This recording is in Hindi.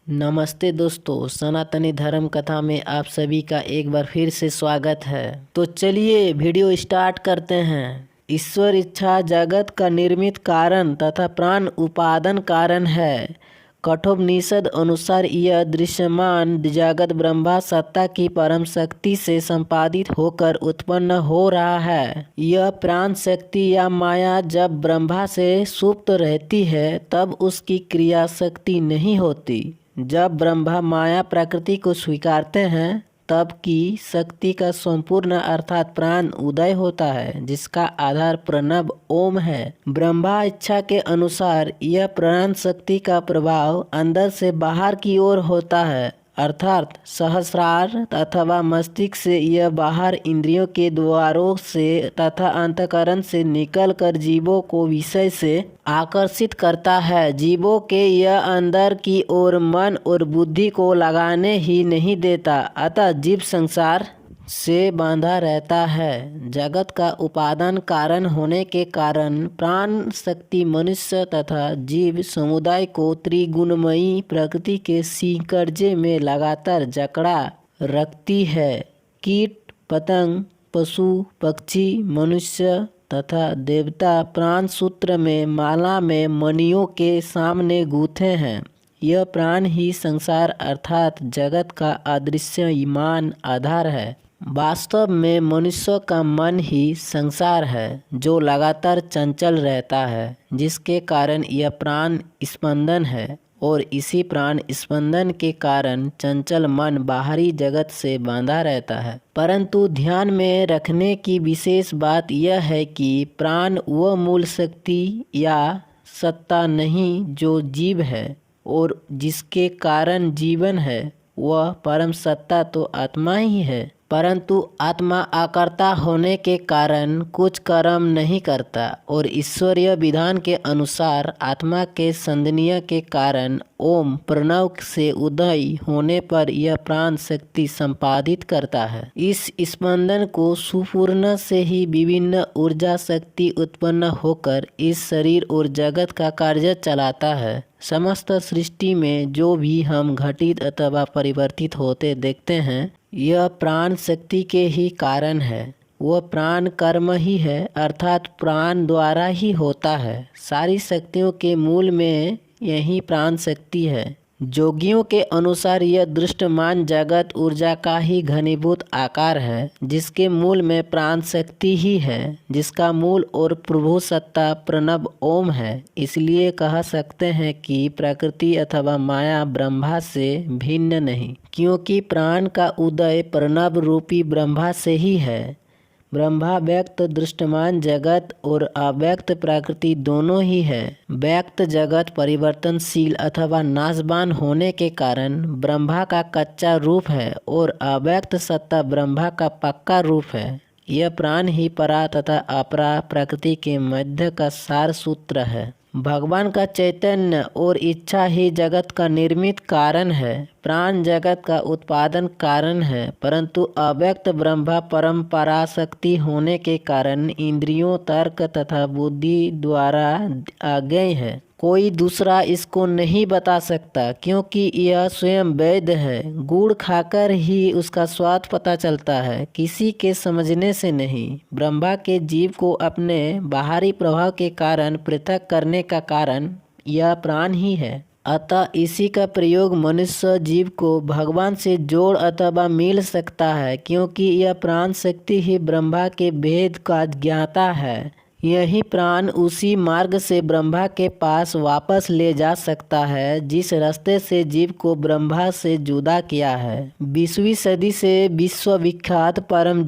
नमस्ते दोस्तों, सनातनी धर्म कथा में आप सभी का एक बार फिर से स्वागत है। तो चलिए वीडियो स्टार्ट करते हैं। ईश्वर इच्छा जगत का निर्मित कारण तथा प्राण उपादान कारण है। कठोपनिषद अनुसार यह दृश्यमान जगत ब्रह्मा सत्ता की परम शक्ति से संपादित होकर उत्पन्न हो रहा है। यह प्राण शक्ति या माया जब ब्रह्मा से सुप्त रहती है तब उसकी क्रिया शक्ति नहीं होती। जब ब्रह्मा माया प्रकृति को स्वीकारते हैं तब की शक्ति का संपूर्ण अर्थात प्राण उदय होता है, जिसका आधार प्रणव ओम है। ब्रह्मा इच्छा के अनुसार यह प्राण शक्ति का प्रभाव अंदर से बाहर की ओर होता है, अर्थात सहस्रार अथवा मस्तिष्क से यह बाहर इंद्रियों के द्वारों से तथा अंतःकरण से निकलकर जीवों को विषय से आकर्षित करता है। जीवों के यह अंदर की ओर मन और बुद्धि को लगाने ही नहीं देता, अतः जीव संसार से बांधा रहता है। जगत का उपादान कारण होने के कारण प्राण शक्ति मनुष्य तथा जीव समुदाय को त्रिगुणमयी प्रकृति के सिंकड़जे में लगातार जकड़ा रखती है। कीट पतंग, पशु पक्षी, मनुष्य तथा देवता प्राण सूत्र में माला में मणियों के सामने गूंथे हैं। यह प्राण ही संसार अर्थात जगत का अदृश्य ईमान आधार है। वास्तव में मनुष्य का मन ही संसार है, जो लगातार चंचल रहता है, जिसके कारण यह प्राण स्पंदन है, और इसी प्राण स्पंदन के कारण चंचल मन बाहरी जगत से बांधा रहता है। परंतु ध्यान में रखने की विशेष बात यह है कि प्राण वह मूल शक्ति या सत्ता नहीं जो जीव है और जिसके कारण जीवन है। वह परम सत्ता तो आत्मा ही है, परंतु आत्मा अकर्ता होने के कारण कुछ कर्म नहीं करता, और ईश्वरीय विधान के अनुसार आत्मा के संदनीय के कारण ओम प्रणव से उदय होने पर यह प्राण शक्ति संपादित करता है। इस स्पंदन को सुपूर्ण से ही विभिन्न ऊर्जा शक्ति उत्पन्न होकर इस शरीर और जगत का कार्य चलाता है। समस्त सृष्टि में जो भी हम घटित अथवा परिवर्तित होते देखते हैं, यह प्राण शक्ति के ही कारण है। वह प्राण कर्म ही है, अर्थात प्राण द्वारा ही होता है। सारी शक्तियों के मूल में यही प्राण शक्ति है। जोगियों के अनुसार यह दृष्टमान जगत ऊर्जा का ही घनीभूत आकार है, जिसके मूल में प्राण शक्ति ही है, जिसका मूल और प्रभु सत्ता प्रणव ओम है। इसलिए कह सकते हैं कि प्रकृति अथवा माया ब्रह्मा से भिन्न नहीं, क्योंकि प्राण का उदय प्रणव रूपी ब्रह्मा से ही है। ब्रह्मा व्यक्त दृष्टमान जगत और अव्यक्त प्रकृति दोनों ही है। व्यक्त जगत परिवर्तनशील अथवा नाशवान होने के कारण ब्रह्मा का कच्चा रूप है, और अव्यक्त सत्ता ब्रह्मा का पक्का रूप है। यह प्राण ही परा तथा अपरा प्रकृति के मध्य का सार सूत्र है। भगवान का चैतन्य और इच्छा ही जगत का निर्मित कारण है। प्राण जगत का उत्पादन कारण है, परंतु अव्यक्त ब्रह्मा परम पराशक्ति होने के कारण इंद्रियों, तर्क तथा बुद्धि द्वारा अज्ञेय है। कोई दूसरा इसको नहीं बता सकता, क्योंकि यह स्वयं वैद्य है। गुड़ खाकर ही उसका स्वाद पता चलता है, किसी के समझने से नहीं। ब्रह्मा के जीव को अपने बाहरी प्रभाव के कारण पृथक करने का कारण यह प्राण ही है। अतः इसी का प्रयोग मनुष्य जीव को भगवान से जोड़ अथवा मिल सकता है, क्योंकि यह प्राण शक्ति ही ब्रह्मा के भेद का ज्ञाता है। यही प्राण उसी मार्ग से ब्रह्मा के पास वापस ले जा सकता है, जिस रास्ते से जीव को ब्रह्मा से जुदा किया है। 20वीं सदी से विश्वविख्यात परम